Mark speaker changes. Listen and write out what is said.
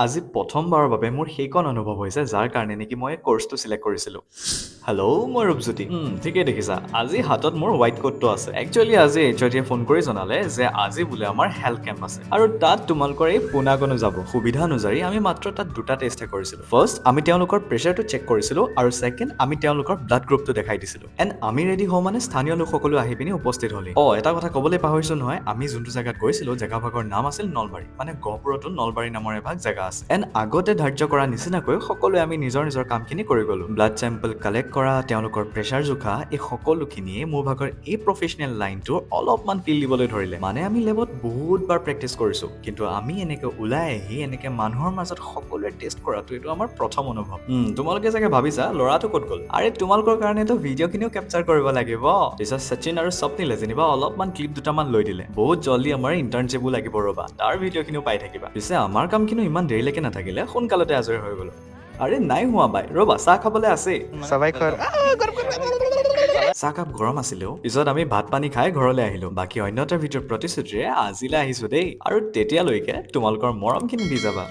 Speaker 1: আজি প্ৰথমবাৰৰ বাবে মোৰ সেইকণ অনুভৱ হৈছে যাৰ কাৰণে নেকি মই কোৰ্চটো চিলেক্ট কৰিছিলোঁ। হেল্ল' মই ৰূপজ্যোতি। ঠিকেই দেখিছা, আজি হাতত মোৰ হোৱাইট কোটটো আছে। একচুৱেলি আজি HOD-য়ে ফোন কৰি জনালে যে আজি বোলে আমাৰ হেল্থ কেম্প আছে আৰু তাত তোমালোকৰ এই পোনাকনো যাব। সুবিধা অনুযায়ী আমি মাত্ৰ তাত দুটা টেষ্টহে কৰিছিলোঁ। ফাৰ্ষ্ট আমি তেওঁলোকৰ প্ৰেছাৰটো চেক কৰিছিলোঁ আৰু ছেকেণ্ড আমি তেওঁলোকৰ ব্লাড গ্ৰুপটো দেখাই দিছিলোঁ। এণ্ড আমি ৰেডি হওঁ মানে স্থানীয় লোকসকলো আহি পিনি উপস্থিত হ'লি। এটা কথা ক'বলৈ পাহৰিছোঁ নহয়, আমি যোনটো জেগাত গৈছিলোঁ জেগাভাগৰ নাম আছিল নলবাৰী, মানে গহপুৰতো নলবাৰী নামৰ এভাগ জেগা আছে। এণ্ড আগতে ধাৰ্য কৰা নিচিনাকৈ সকলোৱে আমি নিজৰ নিজৰ কামখিনি কৰি গ'লো। ব্লাড চেম্পল কালেক্ট কৰা, তেওঁলোকৰ প্ৰেছাৰ জোখা, এই সকলোখিনিয়ে মোৰ ভাগৰ এই প্ৰফেচনেল লাইনটো অলপমান ফিল দিবলৈ ধৰিলে। মানে আমি লেবত বহুতবাৰ প্ৰেক্টিচ কৰিছোঁ, কিন্তু আমি এনেকে ওলাই আহি এনেকে মানুহৰ মাজত সকলোৱে টেষ্ট কৰাটো এইটো আমাৰ প্ৰথম অনুভৱ। তোমালোকে চাগে ভাবিছা ল'ৰাটো ক'ত গ'ল? আৰে তোমালোকৰ কাৰণেতো ভিডিঅ'খিনিও কেপচাৰ কৰিব লাগিব। পিছত সচিন আৰু স্বপ্নিলে যেনিবা অলপমান ক্লিপ দুটামান লৈ দিলে। বহুত জল্দি আমাৰ ইণ্টাৰ্ণশ্বিপো লাগিব ৰ'বা, তাৰ ভিডিঅ'খিনিও পাই থাকিবা। পিছে আমাৰ কামখিনি ইমান দেৰিলৈকে নাথাকিলে, সোনকালতে আজৰি হৈ গ'লো। আৰে নাই হোৱা বাই, ৰ'বা চাহ খাবলৈ আছেই।
Speaker 2: সবাই খোৱাৰ
Speaker 1: চাহকাপ গৰম আছিলেও। পিছত আমি ভাত পানী খাই ঘৰলৈ আহিলো। বাকী অন্য এটা ভিডিঅ'ৰ প্ৰতিশ্ৰুতিৰে আজিলৈ আহিছো দেই, আৰু তেতিয়ালৈকে তোমালোকৰ মৰমখিনি দি যাবা।